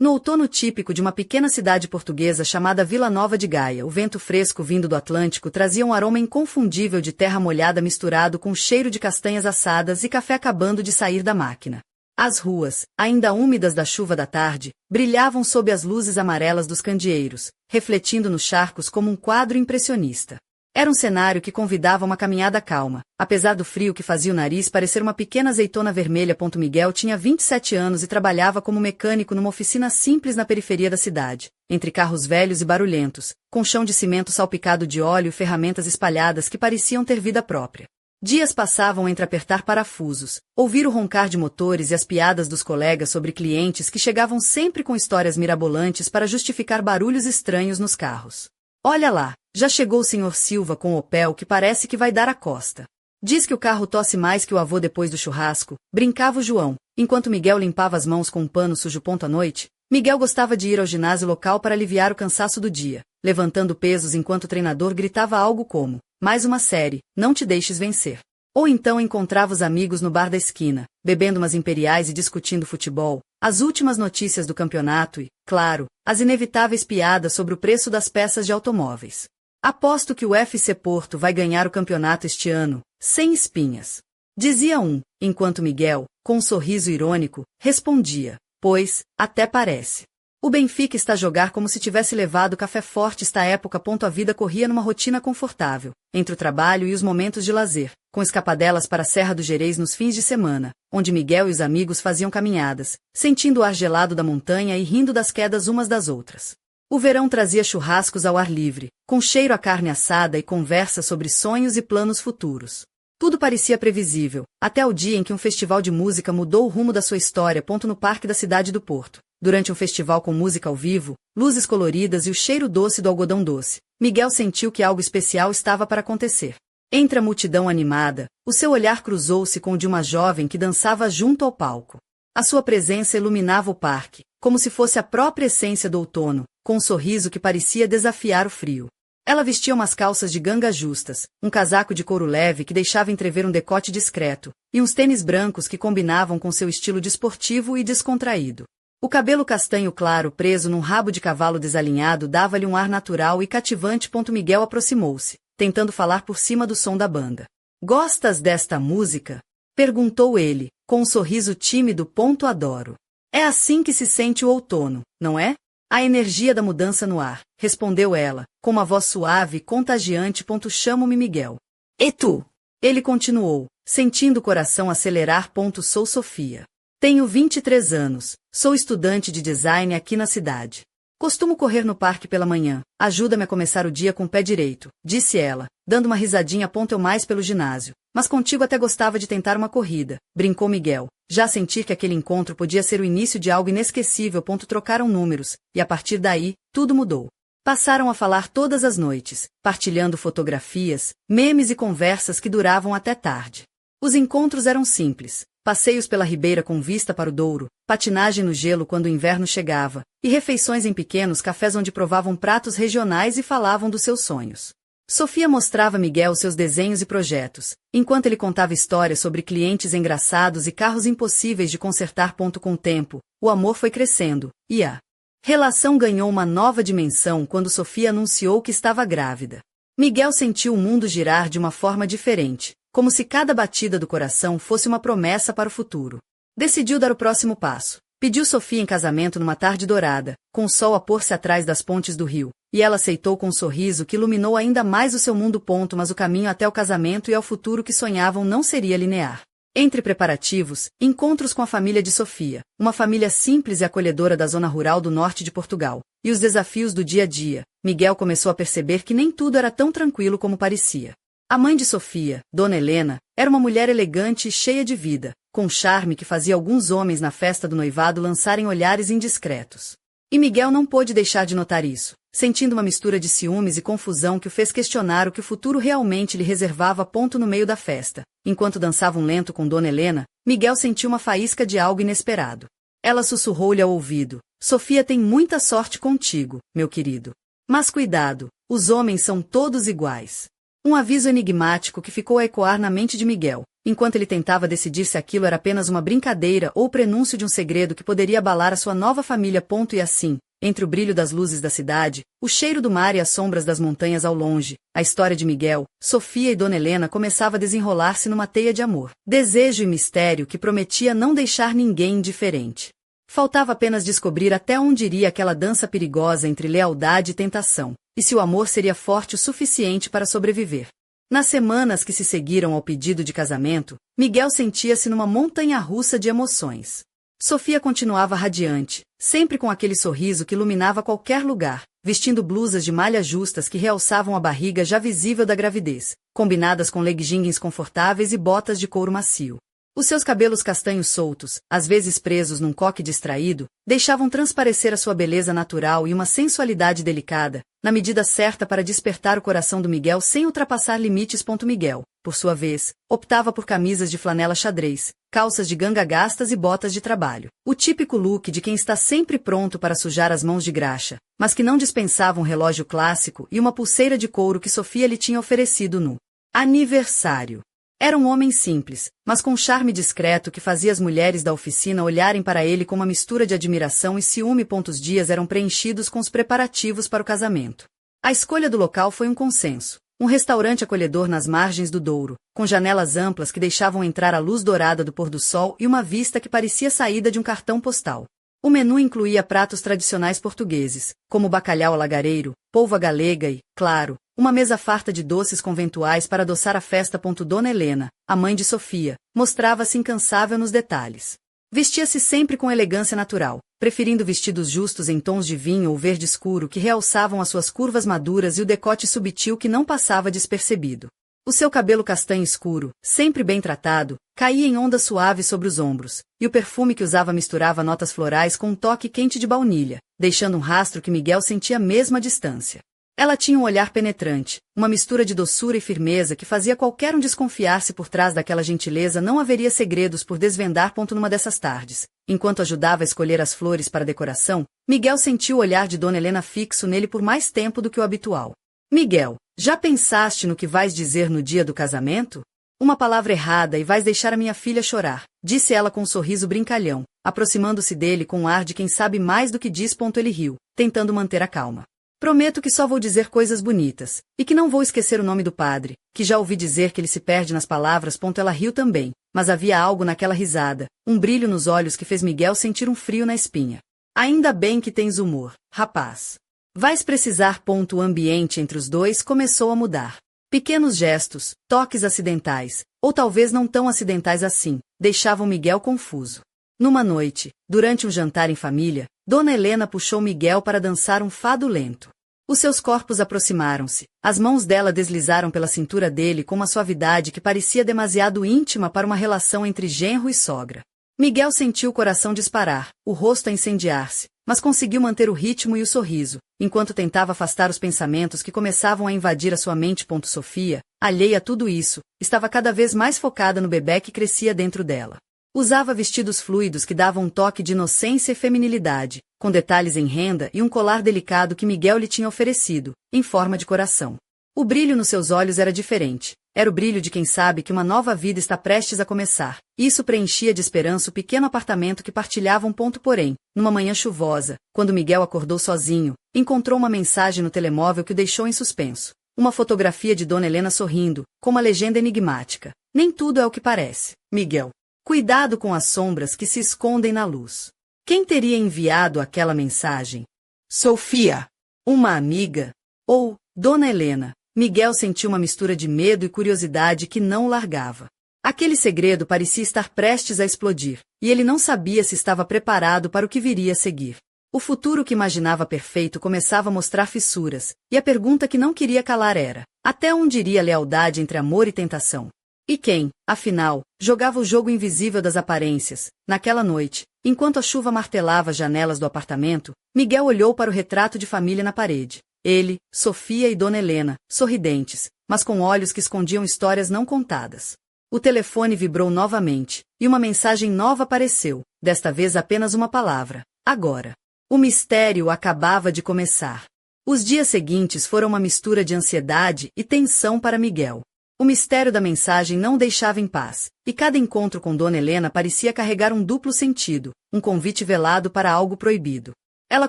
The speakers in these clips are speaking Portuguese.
No outono típico de uma pequena cidade portuguesa chamada Vila Nova de Gaia, o vento fresco vindo do Atlântico trazia um aroma inconfundível de terra molhada misturado com o cheiro de castanhas assadas e café acabando de sair da máquina. As ruas, ainda úmidas da chuva da tarde, brilhavam sob as luzes amarelas dos candeeiros, refletindo nos charcos como um quadro impressionista. Era um cenário que convidava uma caminhada calma, apesar do frio que fazia o nariz parecer uma pequena azeitona vermelha. Miguel tinha 27 anos e trabalhava como mecânico numa oficina simples na periferia da cidade, entre carros velhos e barulhentos, com chão de cimento salpicado de óleo e ferramentas espalhadas que pareciam ter vida própria. Dias passavam entre apertar parafusos, ouvir o roncar de motores e as piadas dos colegas sobre clientes que chegavam sempre com histórias mirabolantes para justificar barulhos estranhos nos carros. Olha lá, já chegou o Sr. Silva com o Opel que parece que vai dar a costa. Diz que o carro tosse mais que o avô depois do churrasco, brincava o João, enquanto Miguel limpava as mãos com um pano sujo. À noite, Miguel gostava de ir ao ginásio local para aliviar o cansaço do dia, levantando pesos enquanto o treinador gritava algo como: mais uma série, não te deixes vencer. Ou então encontrava os amigos no bar da esquina, bebendo umas imperiais e discutindo futebol, as últimas notícias do campeonato e, claro, as inevitáveis piadas sobre o preço das peças de automóveis. Aposto que o FC Porto vai ganhar o campeonato este ano, sem espinhas. Dizia um, enquanto Miguel, com um sorriso irônico, respondia: pois, até parece. O Benfica está a jogar como se tivesse levado café forte esta época. A vida corria numa rotina confortável, entre o trabalho e os momentos de lazer, com escapadelas para a Serra do Gerês nos fins de semana, onde Miguel e os amigos faziam caminhadas, sentindo o ar gelado da montanha e rindo das quedas umas das outras. O verão trazia churrascos ao ar livre, com cheiro a carne assada e conversa sobre sonhos e planos futuros. Tudo parecia previsível, até o dia em que um festival de música mudou o rumo da sua história. No parque da cidade do Porto. Durante um festival com música ao vivo, luzes coloridas e o cheiro doce do algodão doce, Miguel sentiu que algo especial estava para acontecer. Entre a multidão animada, o seu olhar cruzou-se com o de uma jovem que dançava junto ao palco. A sua presença iluminava o parque, como se fosse a própria essência do outono, com um sorriso que parecia desafiar o frio. Ela vestia umas calças de ganga justas, um casaco de couro leve que deixava entrever um decote discreto, e uns tênis brancos que combinavam com seu estilo desportivo e descontraído. O cabelo castanho claro preso num rabo de cavalo desalinhado dava-lhe um ar natural e cativante. Miguel aproximou-se, tentando falar por cima do som da banda. Gostas desta música? Perguntou ele, com um sorriso tímido. Adoro. É assim que se sente o outono, não é? A energia da mudança no ar, respondeu ela, com uma voz suave e contagiante. Chamo-me Miguel. E tu? Ele continuou, sentindo o coração acelerar. Sou Sofia. Tenho 23 anos, sou estudante de design aqui na cidade. Costumo correr no parque pela manhã, ajuda-me a começar o dia com o pé direito, disse ela, dando uma risadinha. Eu mais pelo ginásio, mas contigo até gostava de tentar uma corrida, brincou Miguel, já sentir que aquele encontro podia ser o início de algo inesquecível. Trocaram números, e a partir daí, tudo mudou. Passaram a falar todas as noites, partilhando fotografias, memes e conversas que duravam até tarde. Os encontros eram simples. Passeios pela ribeira com vista para o Douro, patinagem no gelo quando o inverno chegava, e refeições em pequenos cafés onde provavam pratos regionais e falavam dos seus sonhos. Sofia mostrava a Miguel seus desenhos e projetos, enquanto ele contava histórias sobre clientes engraçados e carros impossíveis de consertar. Com o tempo, o amor foi crescendo, e a relação ganhou uma nova dimensão quando Sofia anunciou que estava grávida. Miguel sentiu o mundo girar de uma forma diferente, como se cada batida do coração fosse uma promessa para o futuro. Decidiu dar o próximo passo. Pediu Sofia em casamento numa tarde dourada, com o sol a pôr-se atrás das pontes do rio, e ela aceitou com um sorriso que iluminou ainda mais o seu mundo. Mas o caminho até o casamento e ao futuro que sonhavam não seria linear. Entre preparativos, encontros com a família de Sofia, uma família simples e acolhedora da zona rural do norte de Portugal, e os desafios do dia a dia, Miguel começou a perceber que nem tudo era tão tranquilo como parecia. A mãe de Sofia, Dona Helena, era uma mulher elegante e cheia de vida, com charme que fazia alguns homens na festa do noivado lançarem olhares indiscretos. E Miguel não pôde deixar de notar isso, sentindo uma mistura de ciúmes e confusão que o fez questionar o que o futuro realmente lhe reservava. No meio da festa, enquanto dançavam lento com Dona Helena, Miguel sentiu uma faísca de algo inesperado. Ela sussurrou-lhe ao ouvido: Sofia tem muita sorte contigo, meu querido. Mas cuidado, os homens são todos iguais. Um aviso enigmático que ficou a ecoar na mente de Miguel, enquanto ele tentava decidir se aquilo era apenas uma brincadeira ou o prenúncio de um segredo que poderia abalar a sua nova família. E assim, entre o brilho das luzes da cidade, o cheiro do mar e as sombras das montanhas ao longe, a história de Miguel, Sofia e Dona Helena começava a desenrolar-se numa teia de amor, desejo e mistério que prometia não deixar ninguém indiferente. Faltava apenas descobrir até onde iria aquela dança perigosa entre lealdade e tentação, e se o amor seria forte o suficiente para sobreviver. Nas semanas que se seguiram ao pedido de casamento, Miguel sentia-se numa montanha-russa de emoções. Sofia continuava radiante, sempre com aquele sorriso que iluminava qualquer lugar, vestindo blusas de malhas justas que realçavam a barriga já visível da gravidez, combinadas com leggings confortáveis e botas de couro macio. Os seus cabelos castanhos soltos, às vezes presos num coque distraído, deixavam transparecer a sua beleza natural e uma sensualidade delicada, na medida certa para despertar o coração do Miguel sem ultrapassar limites. Miguel, por sua vez, optava por camisas de flanela xadrez, calças de ganga gastas e botas de trabalho. O típico look de quem está sempre pronto para sujar as mãos de graxa, mas que não dispensava um relógio clássico e uma pulseira de couro que Sofia lhe tinha oferecido no aniversário. Era um homem simples, mas com charme discreto que fazia as mulheres da oficina olharem para ele com uma mistura de admiração e ciúme. Os dias eram preenchidos com os preparativos para o casamento. A escolha do local foi um consenso. Um restaurante acolhedor nas margens do Douro, com janelas amplas que deixavam entrar a luz dourada do pôr do sol e uma vista que parecia saída de um cartão postal. O menu incluía pratos tradicionais portugueses, como bacalhau alagareiro, polva galega e, claro, uma mesa farta de doces conventuais para adoçar a festa. Dona Helena, a mãe de Sofia, mostrava-se incansável nos detalhes. Vestia-se sempre com elegância natural, preferindo vestidos justos em tons de vinho ou verde escuro que realçavam as suas curvas maduras e o decote subtil que não passava despercebido. O seu cabelo castanho escuro, sempre bem tratado, caía em ondas suaves sobre os ombros, e o perfume que usava misturava notas florais com um toque quente de baunilha, deixando um rastro que Miguel sentia mesmo à distância. Ela tinha um olhar penetrante, uma mistura de doçura e firmeza que fazia qualquer um desconfiar se por trás daquela gentileza não haveria segredos por desvendar. Numa dessas tardes, enquanto ajudava a escolher as flores para a decoração, Miguel sentiu o olhar de Dona Helena fixo nele por mais tempo do que o habitual. Miguel, já pensaste no que vais dizer no dia do casamento? Uma palavra errada e vais deixar a minha filha chorar, disse ela com um sorriso brincalhão, aproximando-se dele com um ar de quem sabe mais do que diz. Ele riu, tentando manter a calma. Prometo que só vou dizer coisas bonitas, e que não vou esquecer o nome do padre, que já ouvi dizer que ele se perde nas palavras. Ela riu também, mas havia algo naquela risada, um brilho nos olhos que fez Miguel sentir um frio na espinha. Ainda bem que tens humor, rapaz. Vais precisar. O ambiente entre os dois começou a mudar. Pequenos gestos, toques acidentais, ou talvez não tão acidentais assim, deixavam Miguel confuso. Numa noite, durante um jantar em família, Dona Helena puxou Miguel para dançar um fado lento. Os seus corpos aproximaram-se, as mãos dela deslizaram pela cintura dele com uma suavidade que parecia demasiado íntima para uma relação entre genro e sogra. Miguel sentiu o coração disparar, o rosto a incendiar-se, mas conseguiu manter o ritmo e o sorriso, enquanto tentava afastar os pensamentos que começavam a invadir a sua mente. Sofia, alheia a tudo isso, estava cada vez mais focada no bebê que crescia dentro dela. Usava vestidos fluidos que davam um toque de inocência e feminilidade, com detalhes em renda e um colar delicado que Miguel lhe tinha oferecido, em forma de coração. O brilho nos seus olhos era diferente. Era o brilho de quem sabe que uma nova vida está prestes a começar. Isso preenchia de esperança o pequeno apartamento que partilhavam. Porém, numa manhã chuvosa, quando Miguel acordou sozinho, encontrou uma mensagem no telemóvel que o deixou em suspenso. Uma fotografia de Dona Helena sorrindo, com uma legenda enigmática. Nem tudo é o que parece, Miguel. Cuidado com as sombras que se escondem na luz. Quem teria enviado aquela mensagem? Sofia. Uma amiga? Ou, Dona Helena? Miguel sentiu uma mistura de medo e curiosidade que não o largava. Aquele segredo parecia estar prestes a explodir, e ele não sabia se estava preparado para o que viria a seguir. O futuro que imaginava perfeito começava a mostrar fissuras, e a pergunta que não queria calar era: até onde iria a lealdade entre amor e tentação? E quem, afinal, jogava o jogo invisível das aparências? Naquela noite, enquanto a chuva martelava as janelas do apartamento, Miguel olhou para o retrato de família na parede. Ele, Sofia e Dona Helena, sorridentes, mas com olhos que escondiam histórias não contadas. O telefone vibrou novamente, e uma mensagem nova apareceu, desta vez apenas uma palavra: agora. O mistério acabava de começar. Os dias seguintes foram uma mistura de ansiedade e tensão para Miguel. O mistério da mensagem não o deixava em paz, e cada encontro com Dona Helena parecia carregar um duplo sentido, um convite velado para algo proibido. Ela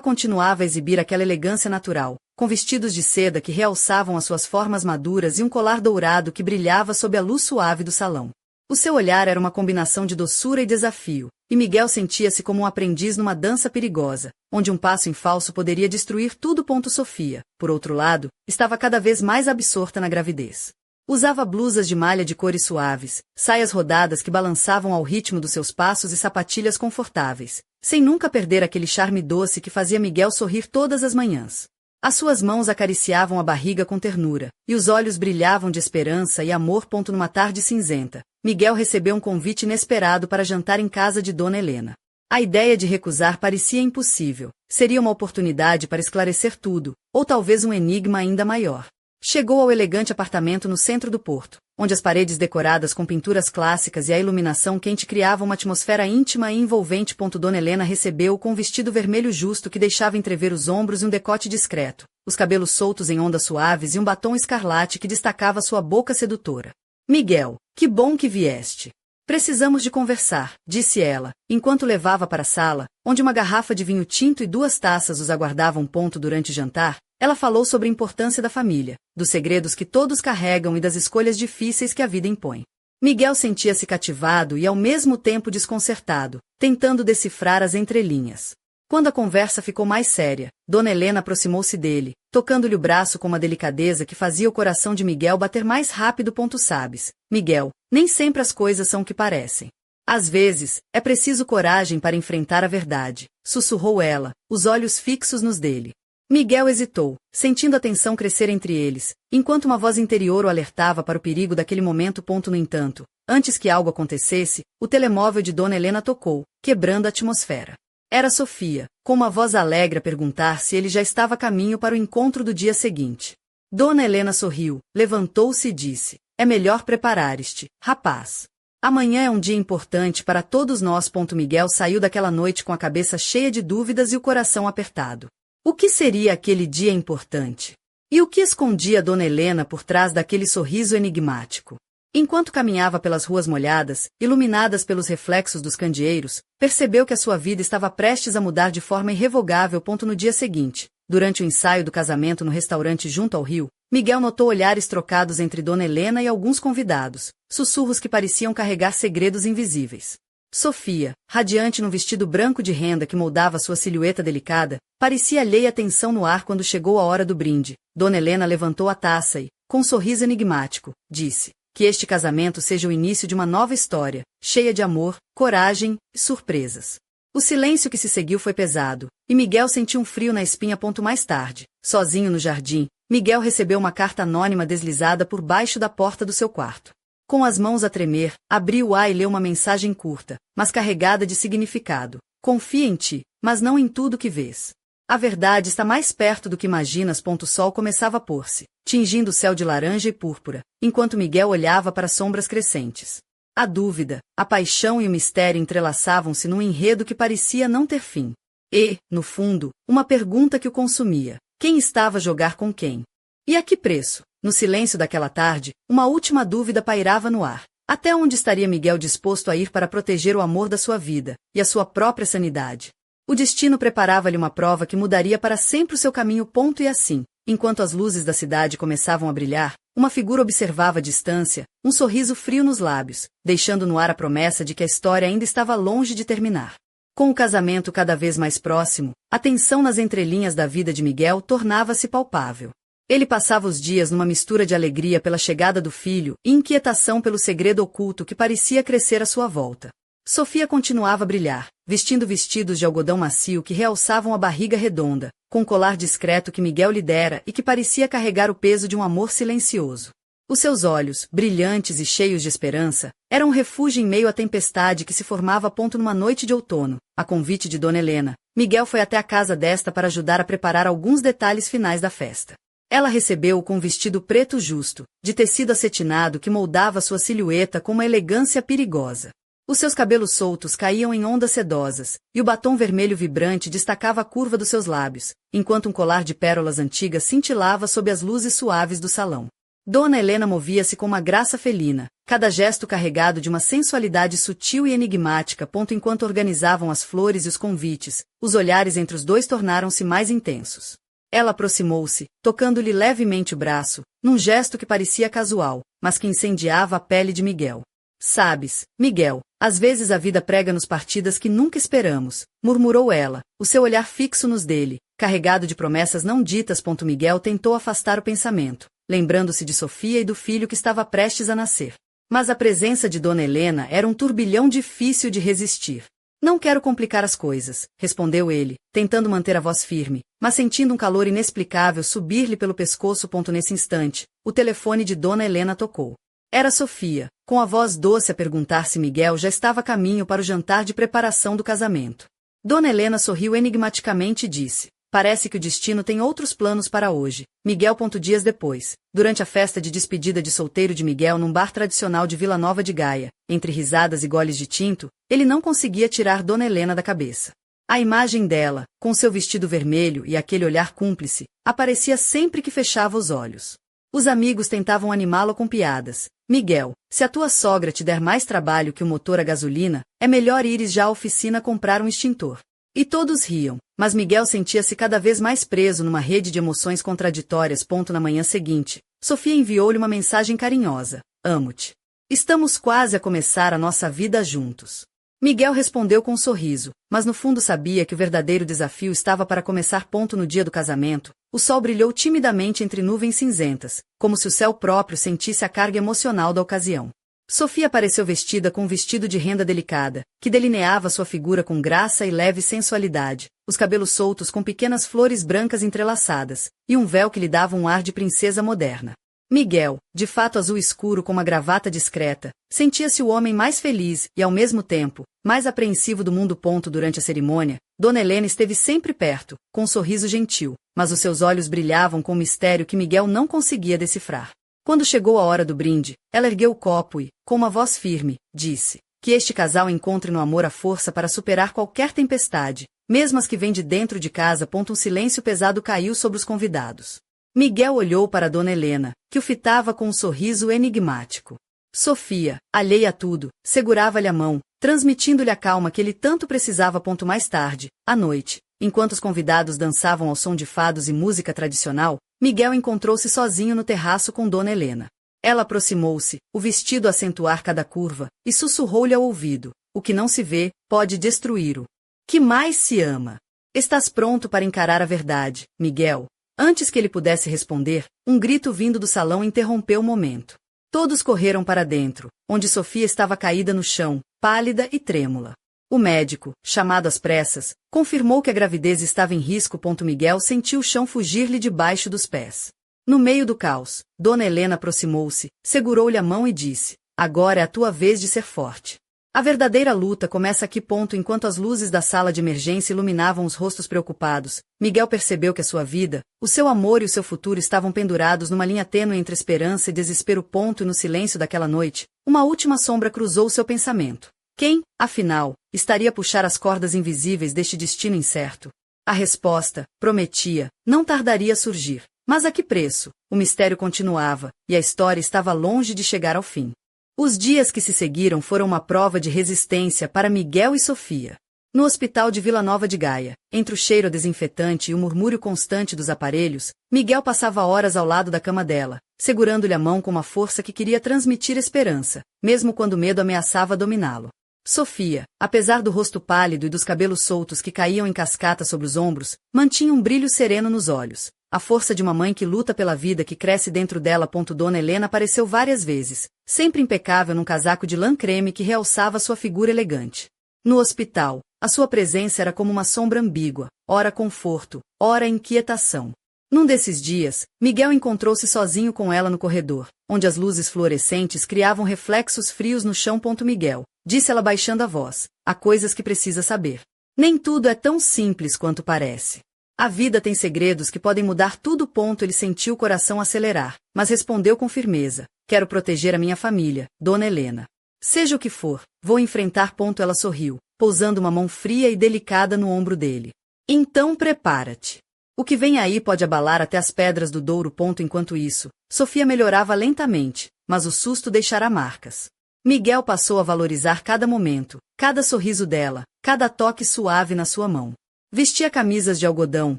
continuava a exibir aquela elegância natural, com vestidos de seda que realçavam as suas formas maduras e um colar dourado que brilhava sob a luz suave do salão. O seu olhar era uma combinação de doçura e desafio, e Miguel sentia-se como um aprendiz numa dança perigosa, onde um passo em falso poderia destruir tudo. Sofia, por outro lado, estava cada vez mais absorta na gravidez. Usava blusas de malha de cores suaves, saias rodadas que balançavam ao ritmo dos seus passos e sapatilhas confortáveis, sem nunca perder aquele charme doce que fazia Miguel sorrir todas as manhãs. As suas mãos acariciavam a barriga com ternura, e os olhos brilhavam de esperança e amor. Numa tarde cinzenta, Miguel recebeu um convite inesperado para jantar em casa de Dona Helena. A ideia de recusar parecia impossível. Seria uma oportunidade para esclarecer tudo, ou talvez um enigma ainda maior. Chegou ao elegante apartamento no centro do porto, onde as paredes decoradas com pinturas clássicas e a iluminação quente criavam uma atmosfera íntima e envolvente. Dona Helena recebeu-o com um vestido vermelho justo que deixava entrever os ombros e um decote discreto, os cabelos soltos em ondas suaves e um batom escarlate que destacava sua boca sedutora. Miguel, que bom que vieste. Precisamos de conversar, disse ela, enquanto levava para a sala, onde uma garrafa de vinho tinto e 2 taças os aguardavam. Durante o jantar, ela falou sobre a importância da família, dos segredos que todos carregam e das escolhas difíceis que a vida impõe. Miguel sentia-se cativado e ao mesmo tempo desconcertado, tentando decifrar as entrelinhas. Quando a conversa ficou mais séria, Dona Helena aproximou-se dele, tocando-lhe o braço com uma delicadeza que fazia o coração de Miguel bater mais rápido. Sabes, Miguel, nem sempre as coisas são o que parecem. Às vezes, é preciso coragem para enfrentar a verdade, sussurrou ela, os olhos fixos nos dele. Miguel hesitou, sentindo a tensão crescer entre eles, enquanto uma voz interior o alertava para o perigo daquele momento. No entanto, antes que algo acontecesse, o telemóvel de Dona Helena tocou, quebrando a atmosfera. Era Sofia, com uma voz alegre a perguntar se ele já estava a caminho para o encontro do dia seguinte. Dona Helena sorriu, levantou-se e disse, é melhor preparar-te, rapaz. Amanhã é um dia importante para todos nós. Miguel saiu daquela noite com a cabeça cheia de dúvidas e o coração apertado. O que seria aquele dia importante? E o que escondia Dona Helena por trás daquele sorriso enigmático? Enquanto caminhava pelas ruas molhadas, iluminadas pelos reflexos dos candeeiros, percebeu que a sua vida estava prestes a mudar de forma irrevogável. No dia seguinte, durante o ensaio do casamento no restaurante junto ao rio, Miguel notou olhares trocados entre Dona Helena e alguns convidados, sussurros que pareciam carregar segredos invisíveis. Sofia, radiante num vestido branco de renda que moldava sua silhueta delicada, parecia alheia à tensão no ar quando chegou a hora do brinde. Dona Helena levantou a taça e, com um sorriso enigmático, disse, que este casamento seja o início de uma nova história, cheia de amor, coragem e surpresas. O silêncio que se seguiu foi pesado, e Miguel sentiu um frio na espinha. Mais tarde, sozinho no jardim, Miguel recebeu uma carta anônima deslizada por baixo da porta do seu quarto. Com as mãos a tremer, abriu-a e leu uma mensagem curta, mas carregada de significado. Confia em ti, mas não em tudo que vês. A verdade está mais perto do que imaginas. O sol começava a pôr-se, tingindo o céu de laranja e púrpura, enquanto Miguel olhava para as sombras crescentes. A dúvida, a paixão e o mistério entrelaçavam-se num enredo que parecia não ter fim. E, no fundo, uma pergunta que o consumia. Quem estava a jogar com quem? E a que preço? No silêncio daquela tarde, uma última dúvida pairava no ar. Até onde estaria Miguel disposto a ir para proteger o amor da sua vida, e a sua própria sanidade? O destino preparava-lhe uma prova que mudaria para sempre o seu caminho. E assim, enquanto as luzes da cidade começavam a brilhar, uma figura observava à distância, um sorriso frio nos lábios, deixando no ar a promessa de que a história ainda estava longe de terminar. Com o casamento cada vez mais próximo, a tensão nas entrelinhas da vida de Miguel tornava-se palpável. Ele passava os dias numa mistura de alegria pela chegada do filho e inquietação pelo segredo oculto que parecia crescer à sua volta. Sofia continuava a brilhar, vestindo vestidos de algodão macio que realçavam a barriga redonda, com um colar discreto que Miguel lhe dera e que parecia carregar o peso de um amor silencioso. Os seus olhos, brilhantes e cheios de esperança, eram um refúgio em meio à tempestade que se formava. Numa noite de outono, a convite de Dona Helena, Miguel foi até a casa desta para ajudar a preparar alguns detalhes finais da festa. Ela recebeu-o com um vestido preto justo, de tecido acetinado que moldava sua silhueta com uma elegância perigosa. Os seus cabelos soltos caíam em ondas sedosas, e o batom vermelho vibrante destacava a curva dos seus lábios, enquanto um colar de pérolas antigas cintilava sob as luzes suaves do salão. Dona Helena movia-se com uma graça felina, cada gesto carregado de uma sensualidade sutil e enigmática. Enquanto organizavam as flores e os convites, os olhares entre os dois tornaram-se mais intensos. Ela aproximou-se, tocando-lhe levemente o braço, num gesto que parecia casual, mas que incendiava a pele de Miguel. Sabes, Miguel, às vezes a vida prega-nos partidas que nunca esperamos, murmurou ela, o seu olhar fixo nos dele, carregado de promessas não ditas. Miguel tentou afastar o pensamento, lembrando-se de Sofia e do filho que estava prestes a nascer. Mas a presença de Dona Helena era um turbilhão difícil de resistir. Não quero complicar as coisas, respondeu ele, tentando manter a voz firme, mas sentindo um calor inexplicável subir-lhe pelo pescoço. Nesse instante, o telefone de Dona Helena tocou. Era Sofia, com a voz doce a perguntar se Miguel já estava a caminho para o jantar de preparação do casamento. Dona Helena sorriu enigmaticamente e disse: parece que o destino tem outros planos para hoje. Miguel. Dias depois, durante a festa de despedida de solteiro de Miguel num bar tradicional de Vila Nova de Gaia, entre risadas e goles de tinto, ele não conseguia tirar Dona Helena da cabeça. A imagem dela, com seu vestido vermelho e aquele olhar cúmplice, aparecia sempre que fechava os olhos. Os amigos tentavam animá-lo com piadas. Miguel, se a tua sogra te der mais trabalho que o motor a gasolina, é melhor ires já à oficina comprar um extintor. E todos riam, mas Miguel sentia-se cada vez mais preso numa rede de emoções contraditórias. Na manhã seguinte, Sofia enviou-lhe uma mensagem carinhosa: amo-te. Estamos quase a começar a nossa vida juntos. Miguel respondeu com um sorriso, mas no fundo sabia que o verdadeiro desafio estava para começar. No dia do casamento, o sol brilhou timidamente entre nuvens cinzentas, como se o céu próprio sentisse a carga emocional da ocasião. Sofia apareceu vestida com um vestido de renda delicada, que delineava sua figura com graça e leve sensualidade, os cabelos soltos com pequenas flores brancas entrelaçadas, e um véu que lhe dava um ar de princesa moderna. Miguel, de fato azul escuro com uma gravata discreta, sentia-se o homem mais feliz e, ao mesmo tempo, mais apreensivo do mundo. Durante a cerimônia, Dona Helena esteve sempre perto, com um sorriso gentil, mas os seus olhos brilhavam com um mistério que Miguel não conseguia decifrar. Quando chegou a hora do brinde, ela ergueu o copo e, com uma voz firme, disse: que este casal encontre no amor a força para superar qualquer tempestade, mesmo as que vêm de dentro de casa. Um silêncio pesado caiu sobre os convidados. Miguel olhou para Dona Helena, que o fitava com um sorriso enigmático. Sofia, alheia a tudo, segurava-lhe a mão, transmitindo-lhe a calma que ele tanto precisava. Mais tarde, à noite, enquanto os convidados dançavam ao som de fados e música tradicional, Miguel encontrou-se sozinho no terraço com Dona Helena. Ela aproximou-se, o vestido a acentuar cada curva, e sussurrou-lhe ao ouvido: o que não se vê, pode destruir-o. Que mais se ama? Estás pronto para encarar a verdade, Miguel? Antes que ele pudesse responder, um grito vindo do salão interrompeu o momento. Todos correram para dentro, onde Sofia estava caída no chão, pálida e trêmula. O médico, chamado às pressas, confirmou que a gravidez estava em risco. Miguel sentiu o chão fugir-lhe debaixo dos pés. No meio do caos, Dona Helena aproximou-se, segurou-lhe a mão e disse: agora é a tua vez de ser forte. A verdadeira luta começa aqui. Enquanto as luzes da sala de emergência iluminavam os rostos preocupados, Miguel percebeu que a sua vida, o seu amor e o seu futuro estavam pendurados numa linha tênue entre esperança e desespero. E no silêncio daquela noite, uma última sombra cruzou seu pensamento. Quem, afinal, estaria a puxar as cordas invisíveis deste destino incerto? A resposta, prometia, não tardaria a surgir. Mas a que preço? O mistério continuava, e a história estava longe de chegar ao fim. Os dias que se seguiram foram uma prova de resistência para Miguel e Sofia. No hospital de Vila Nova de Gaia, entre o cheiro a desinfetante e o murmúrio constante dos aparelhos, Miguel passava horas ao lado da cama dela, segurando-lhe a mão com uma força que queria transmitir esperança, mesmo quando o medo ameaçava dominá-lo. Sofia, apesar do rosto pálido e dos cabelos soltos que caíam em cascata sobre os ombros, mantinha um brilho sereno nos olhos. A força de uma mãe que luta pela vida que cresce dentro dela. Dona Helena apareceu várias vezes, sempre impecável num casaco de lã creme que realçava sua figura elegante. No hospital, a sua presença era como uma sombra ambígua, ora conforto, ora inquietação. Num desses dias, Miguel encontrou-se sozinho com ela no corredor, onde as luzes fluorescentes criavam reflexos frios no chão. Miguel, disse ela baixando a voz, há coisas que precisa saber. Nem tudo é tão simples quanto parece. A vida tem segredos que podem mudar tudo. Ele sentiu o coração acelerar, mas respondeu com firmeza: quero proteger a minha família, Dona Helena. Seja o que for, vou enfrentar. Ela sorriu, pousando uma mão fria e delicada no ombro dele. Então prepara-te. O que vem aí pode abalar até as pedras do Douro. Enquanto isso, Sofia melhorava lentamente, mas o susto deixará marcas. Miguel passou a valorizar cada momento, cada sorriso dela, cada toque suave na sua mão. Vestia camisas de algodão,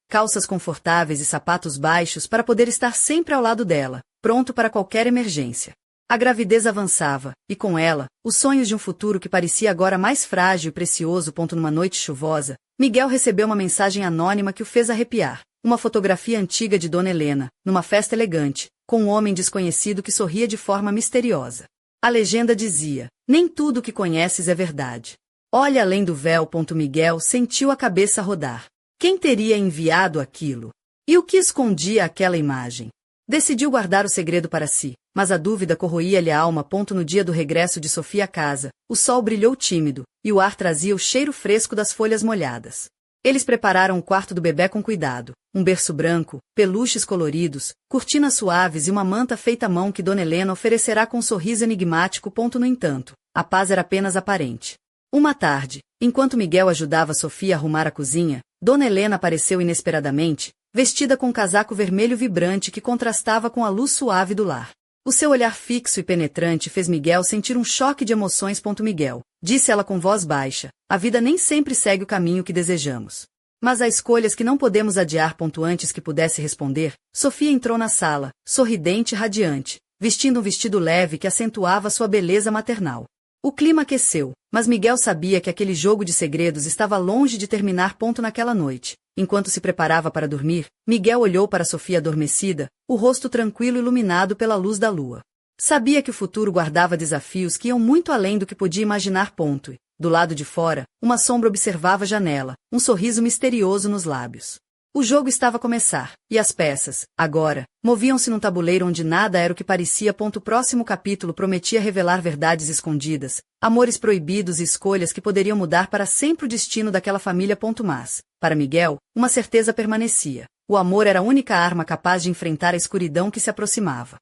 calças confortáveis e sapatos baixos para poder estar sempre ao lado dela, pronto para qualquer emergência. A gravidez avançava, e com ela, os sonhos de um futuro que parecia agora mais frágil e precioso. Numa noite chuvosa, Miguel recebeu uma mensagem anônima que o fez arrepiar. Uma fotografia antiga de Dona Helena, numa festa elegante, com um homem desconhecido que sorria de forma misteriosa. A legenda dizia: nem tudo o que conheces é verdade. Olha além do véu. Miguel sentiu a cabeça rodar. Quem teria enviado aquilo? E o que escondia aquela imagem? Decidiu guardar o segredo para si, mas a dúvida corroía-lhe a alma. No dia do regresso de Sofia à casa, o sol brilhou tímido, e o ar trazia o cheiro fresco das folhas molhadas. Eles prepararam o quarto do bebê com cuidado, um berço branco, peluches coloridos, cortinas suaves e uma manta feita à mão que Dona Helena oferecerá com um sorriso enigmático. No entanto, a paz era apenas aparente. Uma tarde, enquanto Miguel ajudava Sofia a arrumar a cozinha, Dona Helena apareceu inesperadamente, vestida com um casaco vermelho vibrante que contrastava com a luz suave do lar. O seu olhar fixo e penetrante fez Miguel sentir um choque de emoções. Miguel, disse ela com voz baixa, a vida nem sempre segue o caminho que desejamos. Mas há escolhas que não podemos adiar. Antes que pudesse responder, Sofia entrou na sala, sorridente e radiante, vestindo um vestido leve que acentuava sua beleza maternal. O clima aqueceu, mas Miguel sabia que aquele jogo de segredos estava longe de terminar. Naquela noite, enquanto se preparava para dormir, Miguel olhou para Sofia adormecida, o rosto tranquilo iluminado pela luz da lua. Sabia que o futuro guardava desafios que iam muito além do que podia imaginar. E, do lado de fora, uma sombra observava a janela, um sorriso misterioso nos lábios. O jogo estava a começar, e as peças, agora, moviam-se num tabuleiro onde nada era o que parecia. O próximo capítulo prometia revelar verdades escondidas, amores proibidos e escolhas que poderiam mudar para sempre o destino daquela família. Mas, para Miguel, uma certeza permanecia: o amor era a única arma capaz de enfrentar a escuridão que se aproximava.